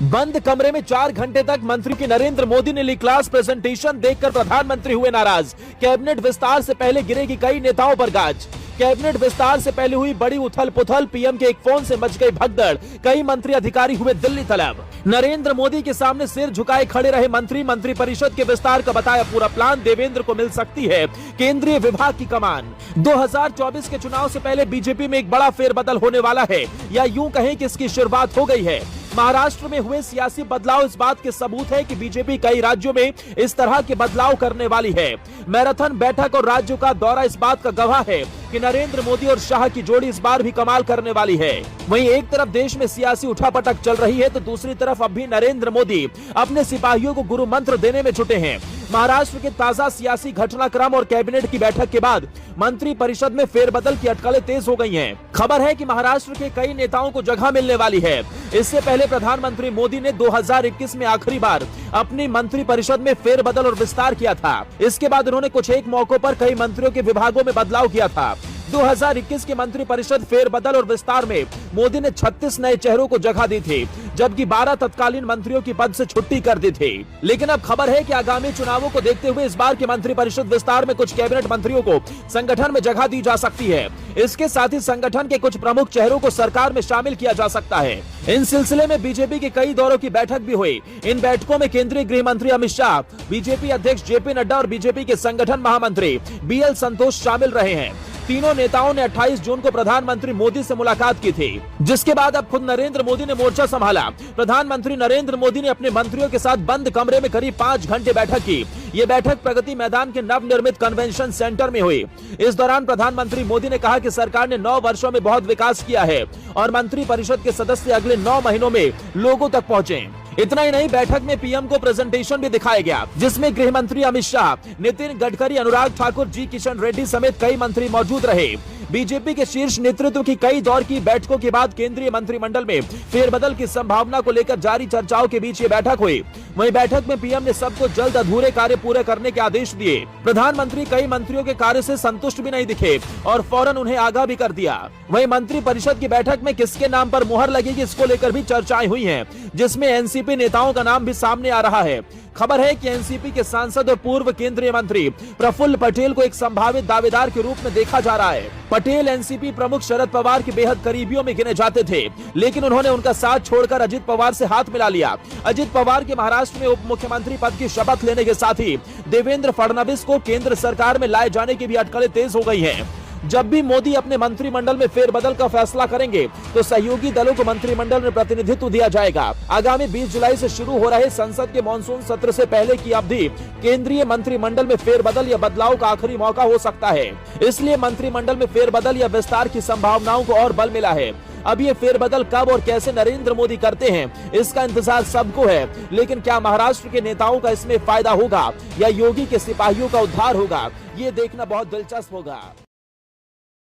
बंद कमरे में 4 घंटे तक मंत्री की नरेंद्र मोदी ने ली क्लास प्रेजेंटेशन देखकर प्रधानमंत्री हुए नाराज। कैबिनेट विस्तार से पहले गिरेगी कई नेताओं पर गाज। कैबिनेट विस्तार से पहले हुई बड़ी उथल पुथल, पीएम के एक फोन से मच गई भगदड़, कई मंत्री अधिकारी हुए दिल्ली तलब। नरेंद्र मोदी के सामने सिर झुकाए खड़े रहे मंत्रिपरिषद के विस्तार का बताया पूरा प्लान, देवेंद्र को मिल सकती है केंद्रीय विभाग की कमान। 2024 के चुनाव से पहले बीजेपी में एक बड़ा फेरबदल होने वाला है, या यूं कहें कि इसकी शुरुआत हो गई है। महाराष्ट्र में हुए सियासी बदलाव इस बात के सबूत है कि बीजेपी कई राज्यों में इस तरह के बदलाव करने वाली है। मैराथन बैठक और राज्यों का दौरा इस बात का गवाह है कि नरेंद्र मोदी और शाह की जोड़ी इस बार भी कमाल करने वाली है। वहीं एक तरफ देश में सियासी उठापटक चल रही है, तो दूसरी तरफ अब भी नरेंद्र मोदी अपने सिपाहियों को गुरु मंत्र देने में जुटे हैं। महाराष्ट्र के ताजा सियासी घटनाक्रम और कैबिनेट की बैठक के बाद मंत्रिपरिषद में फेरबदल की अटकलें तेज हो गई हैं। खबर है कि महाराष्ट्र के कई नेताओं को जगह मिलने वाली है। इससे पहले प्रधानमंत्री मोदी ने 2021 में आखिरी बार अपनी मंत्रिपरिषद में फेरबदल और विस्तार किया था। इसके बाद उन्होंने कुछ एक मौकों पर कई मंत्रियों के विभागों में बदलाव किया था। 2021 के मंत्रिपरिषद फेरबदल और विस्तार में मोदी ने 36 नए चेहरों को जगह दी थी, जबकि 12 तत्कालीन मंत्रियों की पद से छुट्टी कर दी थी। लेकिन अब खबर है कि आगामी चुनावों को देखते हुए इस बार के मंत्रिपरिषद विस्तार में कुछ कैबिनेट मंत्रियों को संगठन में जगह दी जा सकती है। इसके साथ ही संगठन के कुछ प्रमुख चेहरों को सरकार में शामिल किया जा सकता है। इन सिलसिले में बीजेपी के कई दौरों की बैठक भी हुई। इन बैठकों में केंद्रीय गृह मंत्री अमित शाह, बीजेपी अध्यक्ष जेपी नड्डा और बीजेपी के संगठन महामंत्री बीएल संतोष शामिल रहे हैं। तीनों नेताओं ने 28 जून को प्रधानमंत्री मोदी से मुलाकात की थी, जिसके बाद अब खुद नरेंद्र मोदी ने मोर्चा संभाला। प्रधानमंत्री नरेंद्र मोदी ने अपने मंत्रियों के साथ बंद कमरे में करीब 5 घंटे बैठक की। ये बैठक प्रगति मैदान के नवनिर्मित कन्वेंशन सेंटर में हुई। इस दौरान प्रधानमंत्री मोदी ने कहा कि सरकार ने 9 वर्षों में बहुत विकास किया है और मंत्रिपरिषद के सदस्य अगले 9 महीनों में लोगों तक पहुंचे। इतना ही नहीं, बैठक में पीएम को प्रेजेंटेशन भी दिखाया गया, जिसमें गृह मंत्री अमित शाह, नितिन गडकरी, अनुराग ठाकुर, जी किशन रेड्डी समेत कई मंत्री मौजूद रहे। बीजेपी के शीर्ष नेतृत्व की कई दौर की बैठकों के बाद केंद्रीय मंत्रिमंडल में फेरबदल की संभावना को लेकर जारी चर्चाओं के बीच ये बैठक हुई। वहीं बैठक में पीएम ने सबको जल्द अधूरे कार्य पूरे करने के आदेश दिए। प्रधानमंत्री कई मंत्रियों के कार्य से संतुष्ट भी नहीं दिखे और फौरन उन्हें आगाह भी कर दिया। वहीं मंत्रिपरिषद की बैठक में किसके नाम पर मुहर लगेगी, इसको लेकर भी चर्चाएं हुई हैं, जिसमें एनसीपी नेताओं का नाम भी सामने आ रहा है। खबर है कि एनसीपी के सांसद और पूर्व केंद्रीय मंत्री प्रफुल्ल पटेल को एक संभावित दावेदार के रूप में देखा जा रहा है। पटेल एनसीपी प्रमुख शरद पवार के बेहद करीबियों में गिने जाते थे, लेकिन उन्होंने उनका साथ छोड़कर अजित पवार से हाथ मिला लिया। अजित पवार के महाराष्ट्र में उप मुख्यमंत्री पद की शपथ लेने के साथ ही देवेंद्र फडणवीस को केंद्र सरकार में लाए जाने की भी अटकलें तेज हो गई हैं। जब भी मोदी अपने मंत्रिमंडल में फेरबदल का फैसला करेंगे, तो सहयोगी दलों को मंत्रिमंडल में प्रतिनिधित्व दिया जाएगा। आगामी 20 जुलाई से शुरू हो रहे संसद के मानसून सत्र से पहले की अवधि केंद्रीय मंत्रिमंडल में फेरबदल या बदलाव का आखिरी मौका हो सकता है। इसलिए मंत्रिमंडल में फेरबदल या विस्तार की संभावनाओं को और बल मिला है। अब ये फेरबदल कब और कैसे नरेंद्र मोदी करते हैं, इसका इंतजार सबको है। लेकिन क्या महाराष्ट्र के नेताओं का इसमें फायदा होगा या योगी के सिपाहियों का उद्धार होगा, ये देखना बहुत दिलचस्प होगा।